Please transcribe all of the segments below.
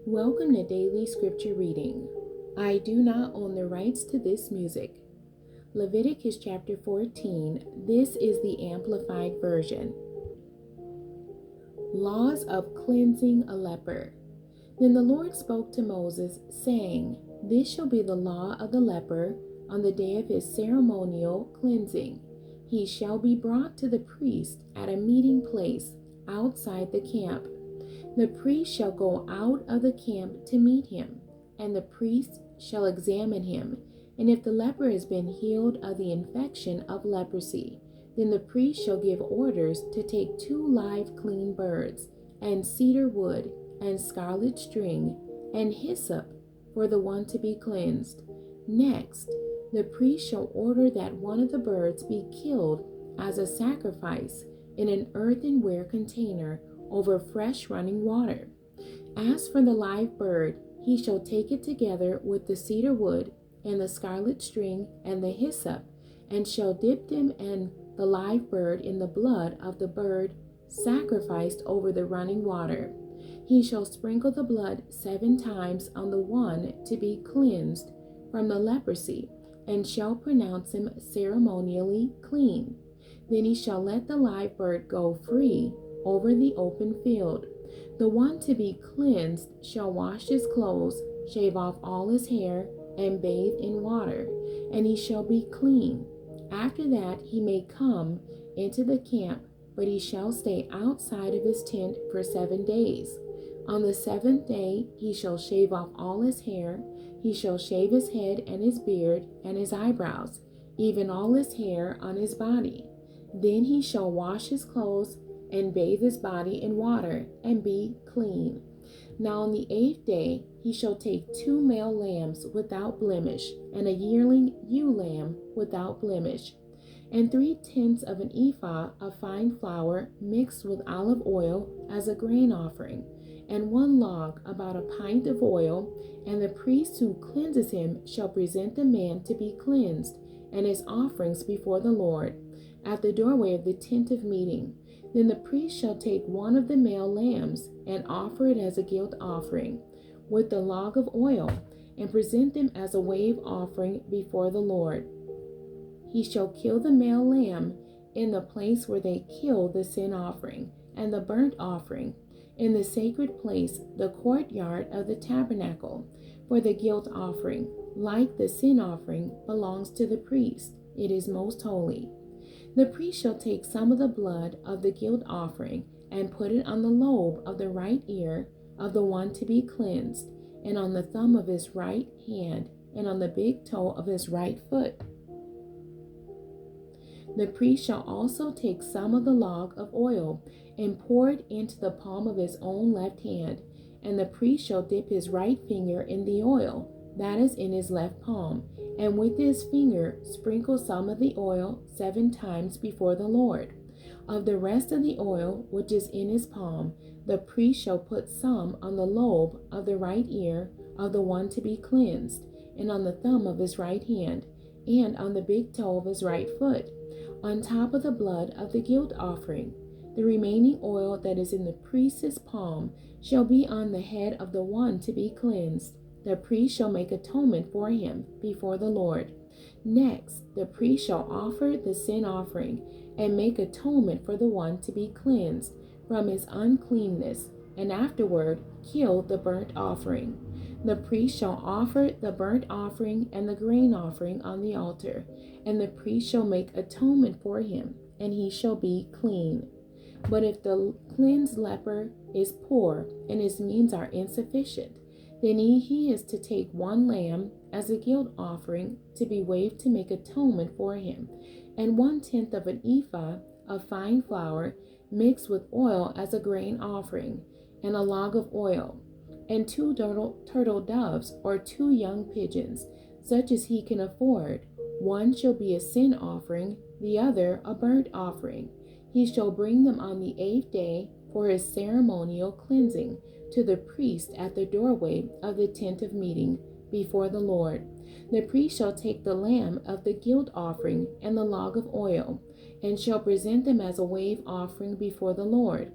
Welcome to Daily Scripture Reading. I do not own the rights to this music. Leviticus chapter 14. This is the Amplified Version. Laws of cleansing a leper. Then the Lord spoke to Moses, saying, This shall be the law of the leper on the day of his ceremonial cleansing. He shall be brought to the priest at a meeting place outside the camp. The priest shall go out of the camp to meet him, and the priest shall examine him. And if the leper has been healed of the infection of leprosy, then the priest shall give orders to take 2 live clean birds, and cedar wood, and scarlet string, and hyssop for the one to be cleansed. Next, the priest shall order that one of the birds be killed as a sacrifice in an earthenware container over fresh running water. As for the live bird, he shall take it together with the cedar wood and the scarlet string and the hyssop, and shall dip them and the live bird in the blood of the bird sacrificed over the running water. He shall sprinkle the blood 7 times on the one to be cleansed from the leprosy, and shall pronounce him ceremonially clean. Then he shall let the live bird go free over the open field. The one to be cleansed shall wash his clothes, shave off all his hair, and bathe in water, and he shall be clean. After that he may come into the camp, but he shall stay outside of his tent for 7 days. On the 7th day he shall shave off all his hair. He shall shave his head and his beard and his eyebrows, even all his hair on his body. Then he shall wash his clothes and bathe his body in water, and be clean. Now on the 8th day he shall take 2 male lambs without blemish, and a yearling ewe lamb without blemish, and 3/10 of an ephah of fine flour mixed with olive oil as a grain offering, and 1 log, about a pint of oil. And the priest who cleanses him shall present the man to be cleansed, and his offerings before the Lord, at the doorway of the tent of meeting. Then the priest shall take 1 of the male lambs, and offer it as a guilt offering, with the log of oil, and present them as a wave offering before the Lord. He shall kill the male lamb in the place where they kill the sin offering and the burnt offering, in the sacred place, the courtyard of the tabernacle. For the guilt offering, like the sin offering, belongs to the priest. It is most holy. The priest shall take some of the blood of the guilt offering, and put it on the lobe of the right ear of the one to be cleansed, and on the thumb of his right hand, and on the big toe of his right foot. The priest shall also take some of the log of oil, and pour it into the palm of his own left hand, and the priest shall dip his right finger in the oil that is in his left palm, and with his finger sprinkle some of the oil 7 times before the Lord. Of the rest of the oil which is in his palm, the priest shall put some on the lobe of the right ear of the one to be cleansed, and on the thumb of his right hand, and on the big toe of his right foot, on top of the blood of the guilt offering. The remaining oil that is in the priest's palm shall be on the head of the one to be cleansed. The priest shall make atonement for him before the Lord. Next, the priest shall offer the sin offering, and make atonement for the one to be cleansed from his uncleanness, and afterward kill the burnt offering. The priest shall offer the burnt offering and the grain offering on the altar, and the priest shall make atonement for him, and he shall be clean. But if the cleansed leper is poor, and his means are insufficient, then he is to take 1 lamb as a guilt offering to be waved to make atonement for him, and 1/10 of an ephah of fine flour mixed with oil as a grain offering, and a log of oil, and 2 turtle doves or 2 young pigeons, such as he can afford. One shall be a sin offering, the other a burnt offering. He shall bring them on the 8th day for his ceremonial cleansing to the priest at the doorway of the tent of meeting before the Lord. The priest shall take the lamb of the guilt offering and the log of oil, and shall present them as a wave offering before the Lord.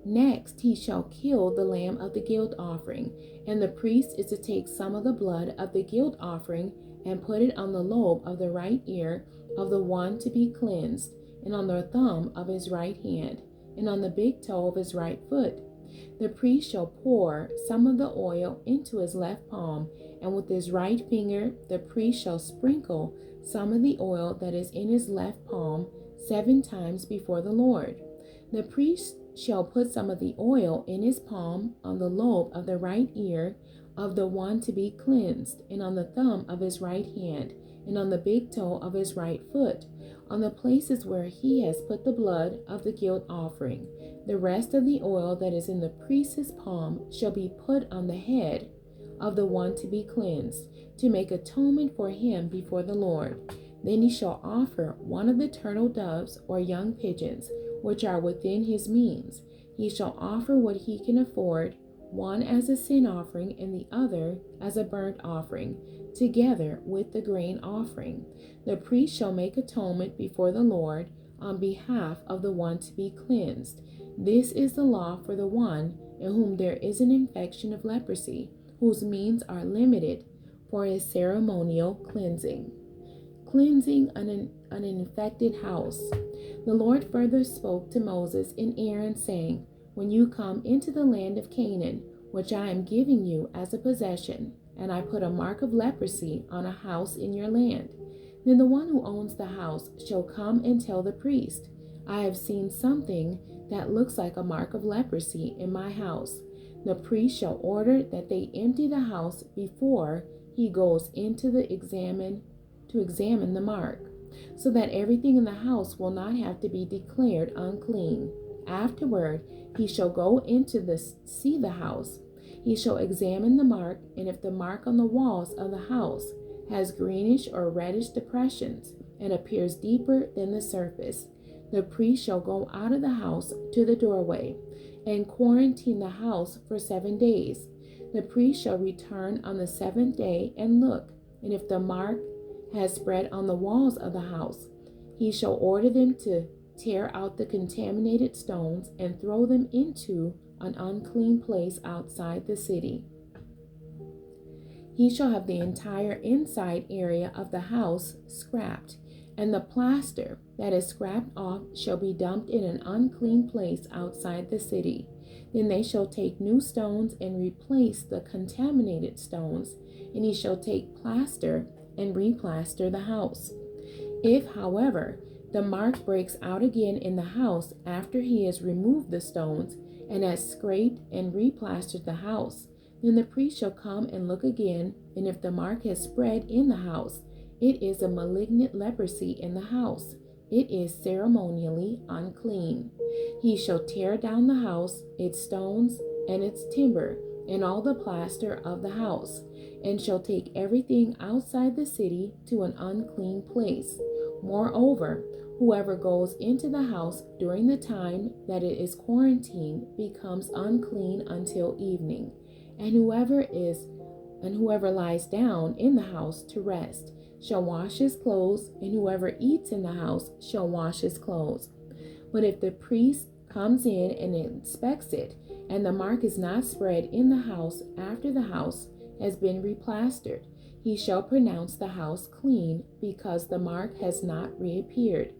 Next, he shall kill the lamb of the guilt offering, and the priest is to take some of the blood of the guilt offering and put it on the lobe of the right ear of the one to be cleansed, and on the thumb of his right hand, and on the big toe of his right foot. The priest shall pour some of the oil into his left palm, and with his right finger the priest shall sprinkle some of the oil that is in his left palm 7 times before the Lord. The priest shall put some of the oil in his palm on the lobe of the right ear of the one to be cleansed, and on the thumb of his right hand, and on the big toe of his right foot, on the places where he has put the blood of the guilt offering. The rest of the oil that is in the priest's palm shall be put on the head of the one to be cleansed, to make atonement for him before the Lord. Then he shall offer one of the turtle doves or young pigeons, which are within his means. He shall offer what he can afford, one as a sin offering and the other as a burnt offering, together with the grain offering. The priest shall make atonement before the Lord on behalf of the one to be cleansed. This is the law for the one in whom there is an infection of leprosy, whose means are limited for his ceremonial cleansing. Cleansing an infected house. The Lord further spoke to Moses and Aaron, saying, When you come into the land of Canaan, which I am giving you as a possession, and I put a mark of leprosy on a house in your land, then the one who owns the house shall come and tell the priest, I have seen something that looks like a mark of leprosy in my house. The priest shall order that they empty the house before he goes into to examine the mark, so that everything in the house will not have to be declared unclean. Afterward, he shall go into see the house. He shall examine the mark, and if the mark on the walls of the house has greenish or reddish depressions and appears deeper than the surface, the priest shall go out of the house to the doorway and quarantine the house for 7 days. The priest shall return on the 7th day and look, and if the mark has spread on the walls of the house, he shall order them to tear out the contaminated stones and throw them into an unclean place outside the city. He shall have the entire inside area of the house scrapped, and the plaster that is scrapped off shall be dumped in an unclean place outside the city. Then they shall take new stones and replace the contaminated stones, and he shall take plaster and replaster the house. If, however, the mark breaks out again in the house after he has removed the stones and has scraped and replastered the house, then the priest shall come and look again, and if the mark has spread in the house, it is a malignant leprosy in the house. It is ceremonially unclean. He shall tear down the house, its stones, and its timber, and all the plaster of the house, and shall take everything outside the city to an unclean place. Moreover, whoever goes into the house during the time that it is quarantined becomes unclean until evening, and whoever lies down in the house to rest shall wash his clothes, and whoever eats in the house shall wash his clothes. But if the priest comes in and inspects it, and the mark is not spread in the house after the house has been replastered, he shall pronounce the house clean, because the mark has not reappeared.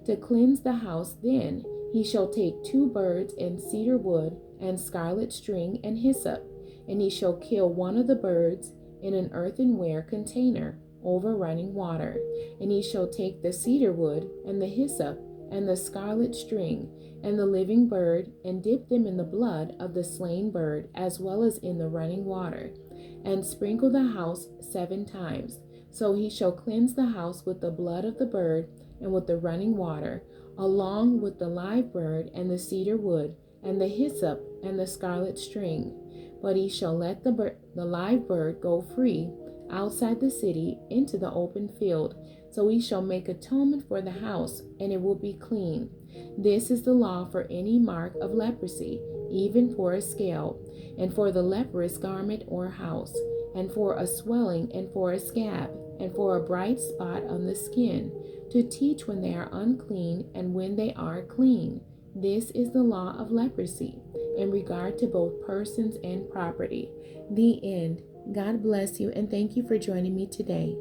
To cleanse the house, then, he shall take 2 birds and cedar wood and scarlet string and hyssop, and he shall kill one of the birds in an earthenware container over running water. And he shall take the cedar wood and the hyssop and the scarlet string and the living bird, and dip them in the blood of the slain bird as well as in the running water, and sprinkle the house 7 times. So he shall cleanse the house with the blood of the bird and with the running water, along with the live bird and the cedar wood and the hyssop and the scarlet string. But he shall let the live bird go free outside the city into the open field. So he shall make atonement for the house, and it will be clean. This is the law for any mark of leprosy, even for a scale, and for the leprous garment or house, and for a swelling, and for a scab, and for a bright spot on the skin, to teach when they are unclean and when they are clean. This is the law of leprosy. in regard to both persons and property. The end. God bless you and thank you for joining me today.